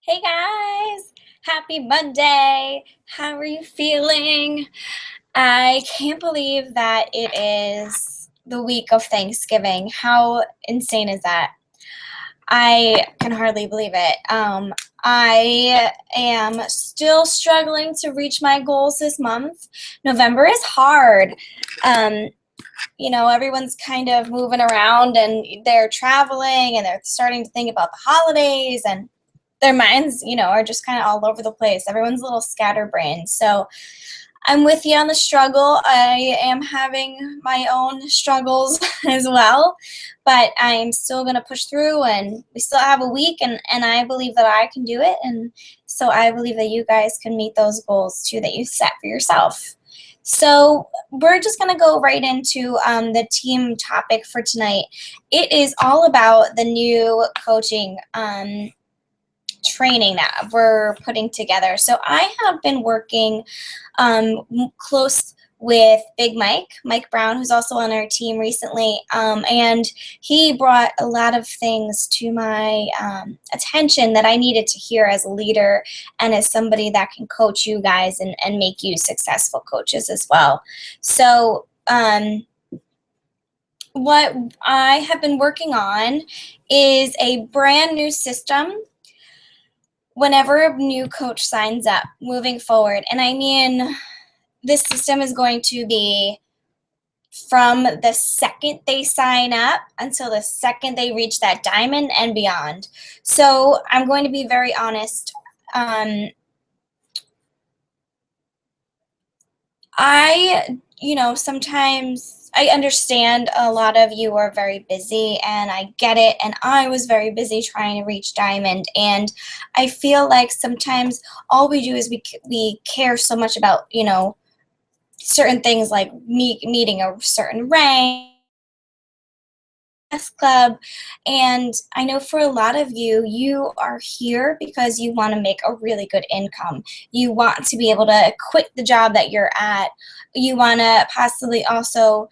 Hey guys, happy Monday. How are you feeling? I can't believe that it is the week of Thanksgiving. How insane is that? I can hardly believe it. I am still struggling to reach my goals this month. November is hard. Um, Everyone's kind of moving around and they're traveling and they're starting to think about the holidays and their minds, are just kind of all over the place. Everyone's a little scatterbrained. So I'm with you on the struggle. I am having my own struggles as well, but I'm still going to push through and we still have a week and I believe that I can do it. And so I believe that you guys can meet those goals too that you set for yourself. So we're just going to go right into the team topic for tonight. It is all about the new coaching training that we're putting together. So I have been working close with Big Mike Brown, who's also on our team recently, and he brought a lot of things to my attention that I needed to hear as a leader and as somebody that can coach you guys and make you successful coaches as well. So what I have been working on is a brand new system whenever a new coach signs up moving forward. And I mean, this system is going to be from the second they sign up until the second they reach that diamond and beyond. So I'm going to be very honest. Sometimes I understand a lot of you are very busy and I get it. And I was very busy trying to reach diamond. And I feel like sometimes all we do is we care so much about, certain things like meeting a certain rank, club. And I know for a lot of you, you are here because you want to make a really good income. You want to be able to quit the job that you're at. You want to possibly also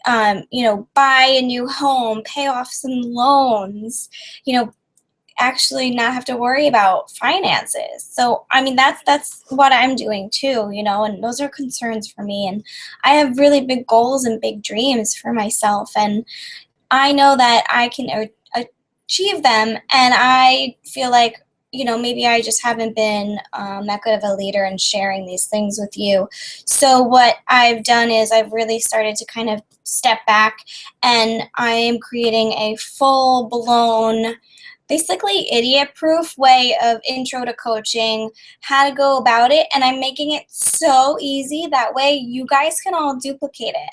buy a new home, pay off some loans, actually not have to worry about finances. So, I mean, that's what I'm doing too, and those are concerns for me. And I have really big goals and big dreams for myself. And I know that I can achieve them, and I feel like, maybe I just haven't been that good of a leader in sharing these things with you. So what I've done is I've really started to kind of step back, and I am creating a full-blown, basically idiot-proof way of intro to coaching, how to go about it, and I'm making it so easy. That way you guys can all duplicate it.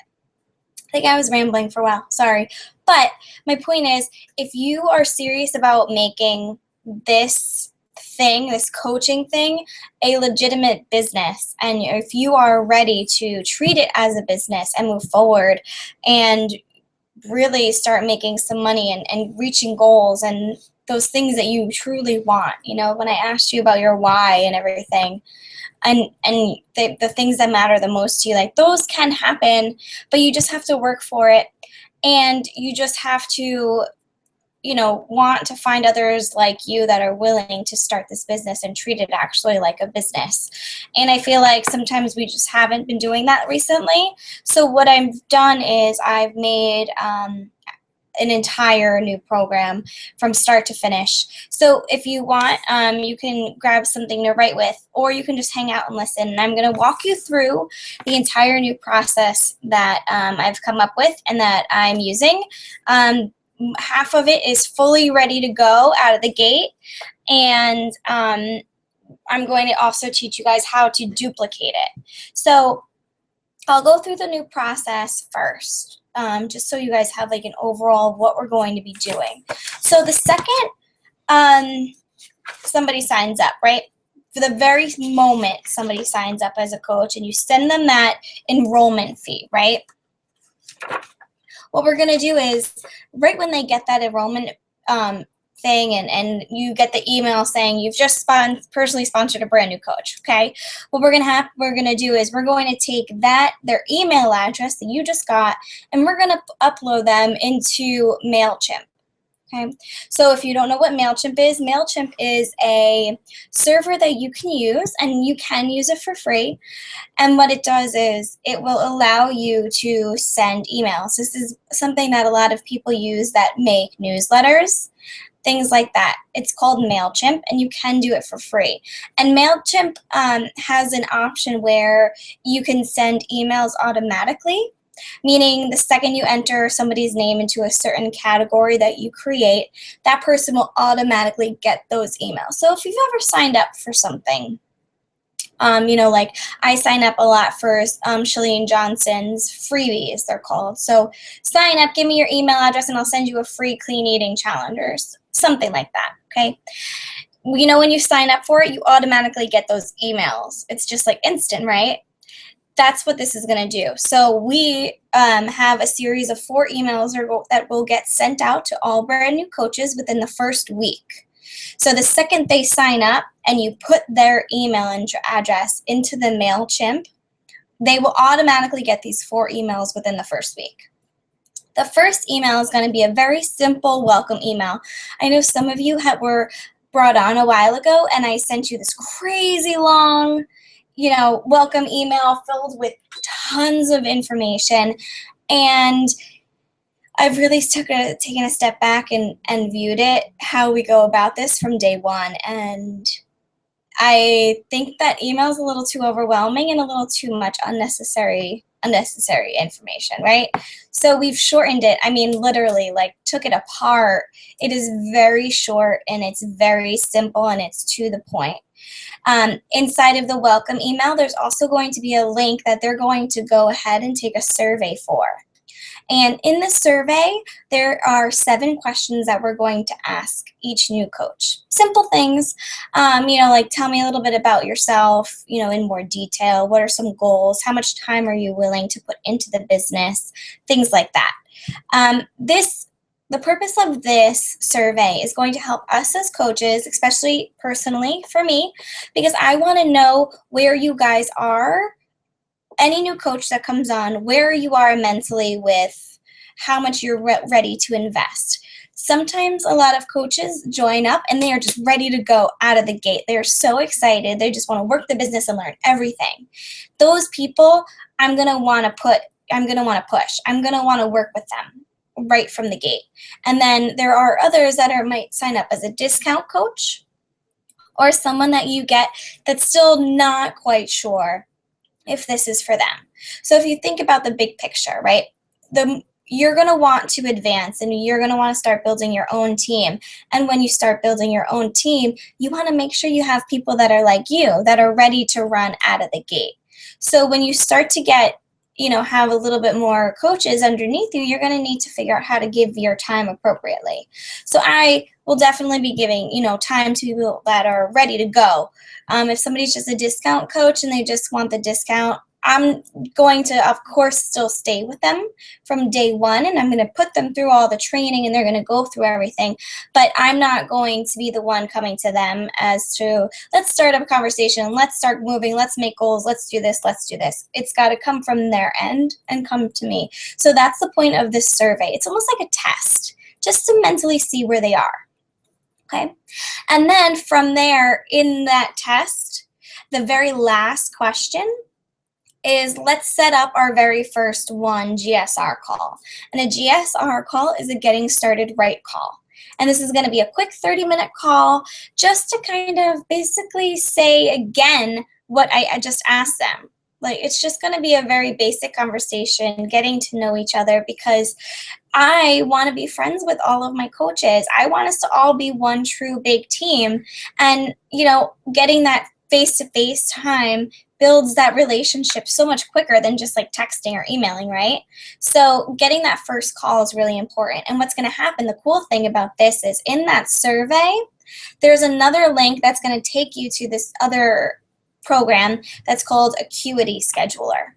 I think I was rambling for a while, sorry. But my point is, if you are serious about making this thing, this coaching thing, a legitimate business, and if you are ready to treat it as a business and move forward and really start making some money and reaching goals and those things that you truly want, when I asked you about your why and everything, and the things that matter the most to you, like those can happen, but you just have to work for it, and you just have to want to find others like you that are willing to start this business and treat it actually like a business. And I feel like sometimes we just haven't been doing that recently. So what I've done is I've made an entire new program from start to finish. So if you want, you can grab something to write with, or you can just hang out and listen. And I'm going to walk you through the entire new process that I've come up with and that I'm using. Half of it is fully ready to go out of the gate, and I'm going to also teach you guys how to duplicate it. So I'll go through the new process first, just so you guys have like an overall of what we're going to be doing. So the second somebody signs up, right? For the very moment somebody signs up as a coach and you send them that enrollment fee, right? What we're going to do is right when they get that enrollment thing and you get the email saying you've just personally sponsored a brand new coach, okay? What we're going to do is we're going to take their email address that you just got, and we're going to upload them into MailChimp. Okay, so if you don't know what MailChimp is a server that you can use, and you can use it for free. And what it does is it will allow you to send emails. This is something that a lot of people use that make newsletters, things like that. It's called MailChimp, and you can do it for free. And MailChimp has an option where you can send emails automatically, meaning the second you enter somebody's name into a certain category that you create, that person will automatically get those emails. So if you've ever signed up for something, like I sign up a lot for Shalene Johnson's freebies, they're called. So sign up, give me your email address, and I'll send you a free clean eating challenge or something like that, okay? When you sign up for it, you automatically get those emails. It's just like instant, right? That's what this is going to do. So we have a series of 4 emails that will get sent out to all brand new coaches within the first week. So the second they sign up and you put their email address into the MailChimp, they will automatically get these 4 emails within the first week. The first email is going to be a very simple welcome email. I know some of you were brought on a while ago, and I sent you this crazy long welcome email filled with tons of information. And I've really taken a step back and viewed it, how we go about this from day one. And I think that email is a little too overwhelming and a little too much unnecessary information, right? So we've shortened it. I mean, literally, took it apart. It is very short, and it's very simple, and it's to the point. Inside of the welcome email, there's also going to be a link that they're going to go ahead and take a survey for. And in the survey, there are 7 questions that we're going to ask each new coach. Simple things, like tell me a little bit about yourself, in more detail. What are some goals? How much time are you willing to put into the business? Things like that. The purpose of this survey is going to help us as coaches, especially personally for me, because I want to know where you guys are. Any new coach that comes on, where you are mentally with how much you're ready to invest. Sometimes a lot of coaches join up and they are just ready to go out of the gate. They're so excited. They just want to work the business and learn everything. Those people, I'm going to want to push. I'm going to want to work with them right from the gate. And then there are others that might sign up as a discount coach, or someone that you get that's still not quite sure if this is for them. So if you think about the big picture, right? You're going to want to advance, and you're going to want to start building your own team. And when you start building your own team, you want to make sure you have people that are like you, that are ready to run out of the gate. So when you start to get, have a little bit more coaches underneath you, you're going to need to figure out how to give your time appropriately. So I will definitely be giving, time to people that are ready to go. If somebody's just a discount coach and they just want the discount, I'm going to, of course, still stay with them from day one, and I'm going to put them through all the training, and they're going to go through everything. But I'm not going to be the one coming to them as to, let's start up a conversation, let's start moving, let's make goals, let's do this, let's do this. It's got to come from their end and come to me. So that's the point of this survey. It's almost like a test, just to mentally see where they are. Okay? And then from there, in that test, the very last question is, let's set up our very first GSR call. And a GSR call is a getting started right call. And this is going to be a quick 30-minute call just to kind of basically say again what I just asked them. It's just going to be a very basic conversation, getting to know each other, because I want to be friends with all of my coaches. I want us to all be one true big team. And, getting that face-to-face time builds that relationship so much quicker than just texting or emailing, right? So getting that first call is really important. And what's going to happen, the cool thing about this is, in that survey, there's another link that's going to take you to this other program that's called Acuity Scheduler.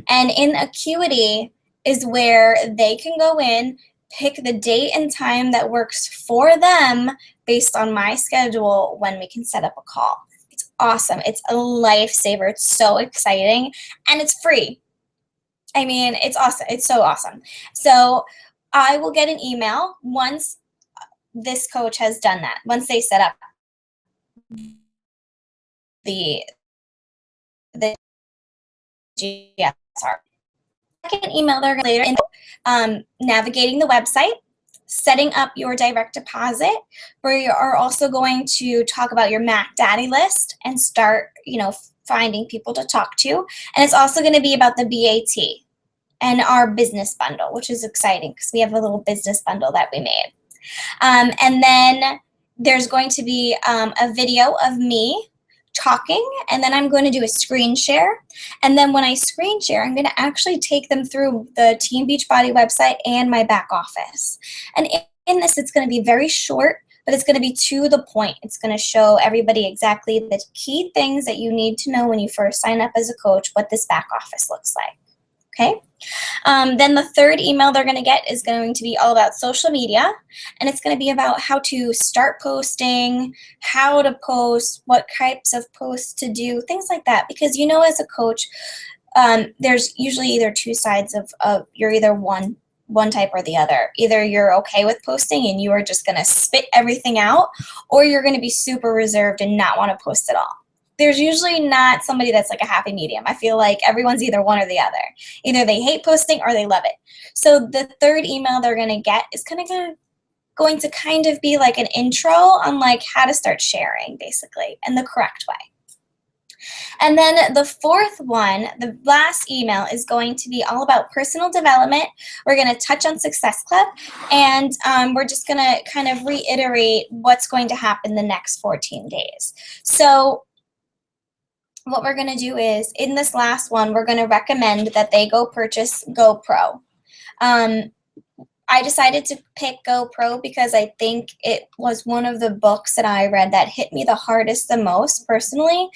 And in Acuity is where they can go in, pick the date and time that works for them based on my schedule when we can set up a call. It's awesome. It's a lifesaver. It's so exciting, and it's free. I mean, it's awesome. It's so awesome. So I will get an email once this coach has done that. Once they set up the GSR. Second email they're later in navigating the website, setting up your direct deposit. We are also going to talk about your Mac Daddy list and start, finding people to talk to. And it's also going to be about the BAT and our business bundle, which is exciting because we have a little business bundle that we made. And then there's going to be a video of me talking, and then I'm going to do a screen share. And then when I screen share, I'm going to actually take them through the Team Beachbody website and my back office. And in this, it's going to be very short, but it's going to be to the point. It's going to show everybody exactly the key things that you need to know when you first sign up as a coach, what this back office looks like. Okay. Then the third email they're going to get is going to be all about social media, and it's going to be about how to start posting, how to post, what types of posts to do, things like that. Because as a coach, there's usually either two sides of you're either one type or the other. Either you're okay with posting and you are just going to spit everything out, or you're going to be super reserved and not want to post at all. There's usually not somebody that's like a happy medium. I feel like everyone's either one or the other. Either they hate posting or they love it. So the third email they're going to get is going to kind of be like an intro on like how to start sharing, basically, in the correct way. And then the fourth one, the last email, is going to be all about personal development. We're going to touch on Success Club, and we're just going to kind of reiterate what's going to happen the next 14 days. So what we're going to do is, in this last one, we're going to recommend that they go purchase GoPro. I decided to pick GoPro because I think it was one of the books that I read that hit me the hardest, the most personally,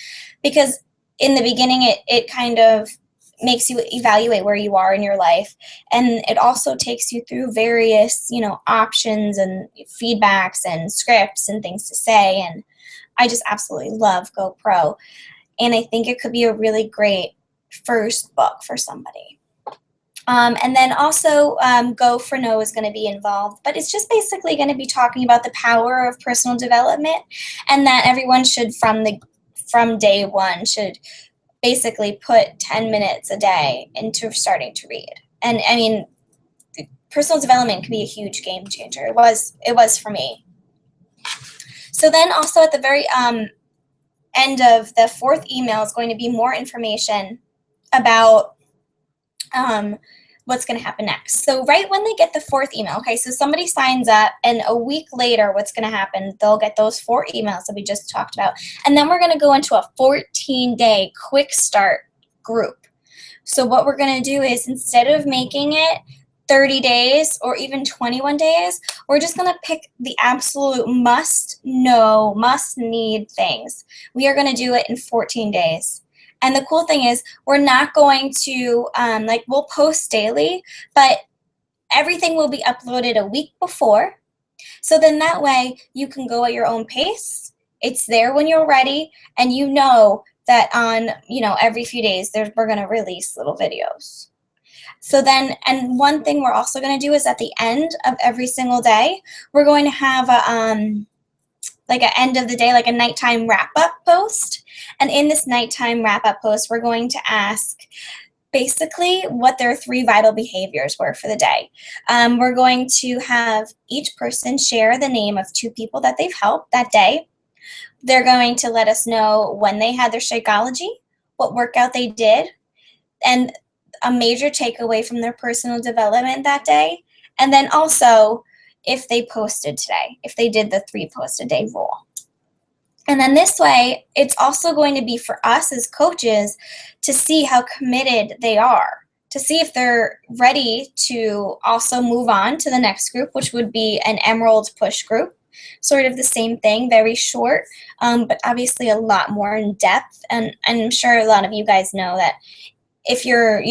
because in the beginning it kind of makes you evaluate where you are in your life, and it also takes you through various options and feedbacks and scripts and things to say, and I just absolutely love GoPro. And I think it could be a really great first book for somebody. And then also Go for No is going to be involved, but it's just basically going to be talking about the power of personal development, and that everyone should from day one should basically put 10 minutes a day into starting to read. And I mean, personal development can be a huge game changer. It was for me. So then also at the very end of the fourth email is going to be more information about what's going to happen next. So right when they get the fourth email, okay, so somebody signs up, and a week later, what's going to happen, they'll get those 4 emails that we just talked about. And then we're going to go into a 14-day quick start group. So what we're going to do is, instead of making it 30 days or even 21 days, we're just going to pick the absolute must-know, must-need things. We are going to do it in 14 days. And the cool thing is, we're not going to, we'll post daily, but everything will be uploaded a week before. So then that way you can go at your own pace. It's there when you're ready, and that on, every few days we're going to release little videos. So then, and one thing we're also going to do is at the end of every single day, we're going to have an end of the day, like a nighttime wrap-up post. And in this nighttime wrap-up post, we're going to ask basically what their 3 vital behaviors were for the day. We're going to have each person share the name of 2 people that they've helped that day. They're going to let us know when they had their Shakeology, what workout they did, and a major takeaway from their personal development that day. And then also if they posted today, if they did the 3 post a day rule. And then this way, it's also going to be for us as coaches to see how committed they are, to see if they're ready to also move on to the next group, which would be an Emerald Push group. Sort of the same thing, very short, but obviously a lot more in depth. And I'm sure a lot of you guys know that if you're,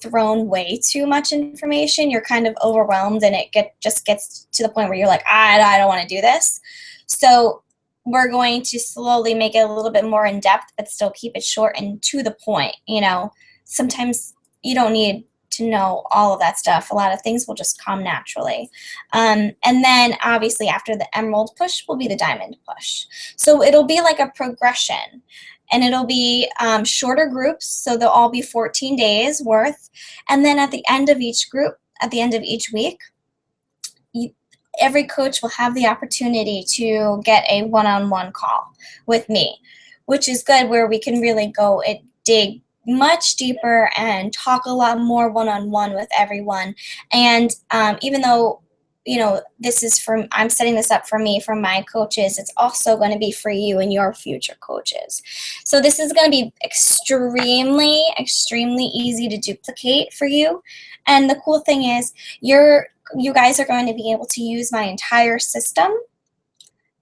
thrown way too much information, you're kind of overwhelmed, and it just gets to the point where you're like, I don't want to do this. So we're going to slowly make it a little bit more in depth, but still keep it short and to the point. Sometimes you don't need to know all of that stuff. A lot of things will just come naturally. And then obviously after the emerald push will be the diamond push. So it'll be like a progression, and it'll be shorter groups. So they'll all be 14 days worth. And then at the end of each group, at the end of each week, every coach will have the opportunity to get a one-on-one call with me, which is good, where we can really go and dig much deeper and talk a lot more one-on-one with everyone. And even though, this is I'm setting this up for me, for my coaches, it's also going to be for you and your future coaches. So this is going to be extremely, extremely easy to duplicate for you. And the cool thing is you guys are going to be able to use my entire system,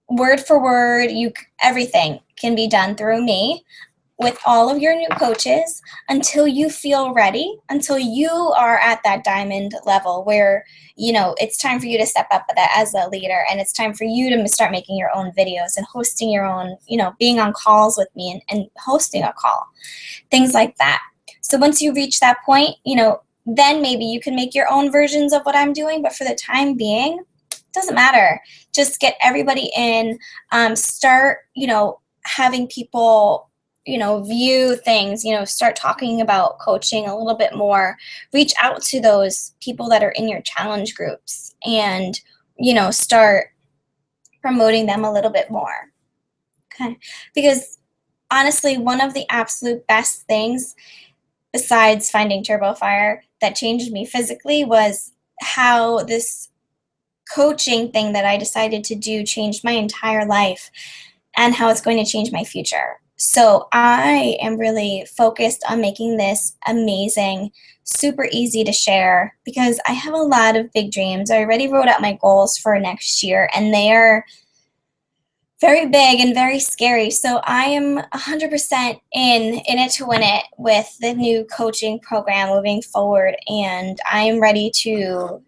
word for word. Everything can be done through me with all of your new coaches until you feel ready, until you are at that diamond level where, it's time for you to step up as a leader, and it's time for you to start making your own videos and hosting your own, being on calls with me and hosting a call, things like that. So once you reach that point, then maybe you can make your own versions of what I'm doing, but for the time being, it doesn't matter. Just get everybody in, start, having people, view things, start talking about coaching a little bit more, reach out to those people that are in your challenge groups and, start promoting them a little bit more. Okay. Because honestly, one of the absolute best things besides finding Turbo Fire that changed me physically was how this coaching thing that I decided to do changed my entire life, and how it's going to change my future. So I am really focused on making this amazing, super easy to share, because I have a lot of big dreams. I already wrote out my goals for next year, and they are very big and very scary. So I am 100% in it to win it with the new coaching program moving forward. And I am ready to,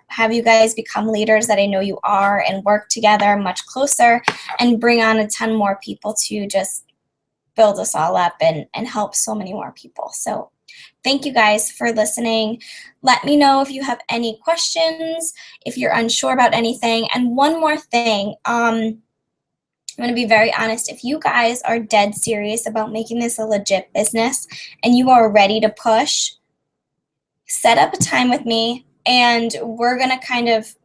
have you guys become leaders that I know you are, and work together much closer and bring on a ton more people to just build us all up and help so many more people. So thank you guys for listening. Let me know if you have any questions, if you're unsure about anything. And one more thing, I'm going to be very honest. If you guys are dead serious about making this a legit business and you are ready to push, set up a time with me, and we're going to kind of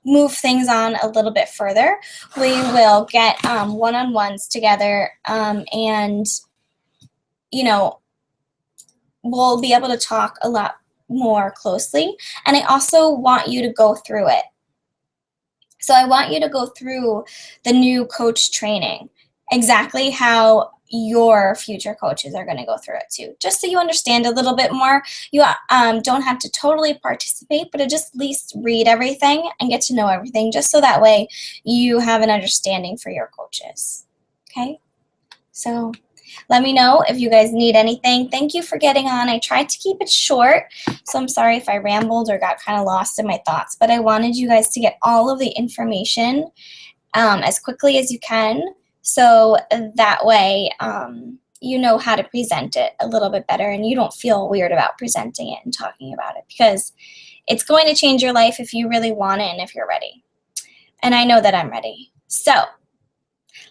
move things on a little bit further. We will get one-on-ones together, and, we'll be able to talk a lot more closely. And I also want you to go through it. So I want you to go through the new coach training, exactly how your future coaches are going to go through it too, just so you understand a little bit more. You don't have to totally participate, but just at least read everything and get to know everything, just so that way you have an understanding for your coaches. Okay? So let me know if you guys need anything. Thank you for getting on. I tried to keep it short, so I'm sorry if I rambled or got kind of lost in my thoughts, but I wanted you guys to get all of the information as quickly as you can, so that way you know how to present it a little bit better, and you don't feel weird about presenting it and talking about it, because it's going to change your life if you really want it and if you're ready. And I know that I'm ready. So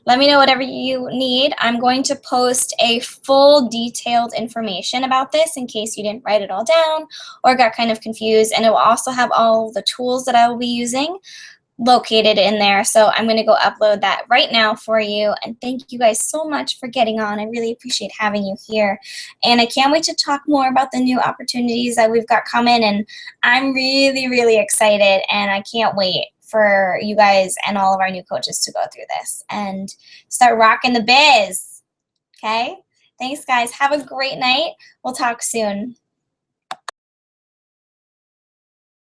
let me know whatever you need. I'm going to post a full detailed information about this in case you didn't write it all down or got kind of confused. And it will also have all the tools that I will be using located in there. So I'm going to go upload that right now for you. And thank you guys so much for getting on. I really appreciate having you here. And I can't wait to talk more about the new opportunities that we've got coming. And I'm really, really excited. And I can't wait for you guys and all of our new coaches to go through this and start rocking the biz. Okay? Thanks, guys. Have a great night. We'll talk soon.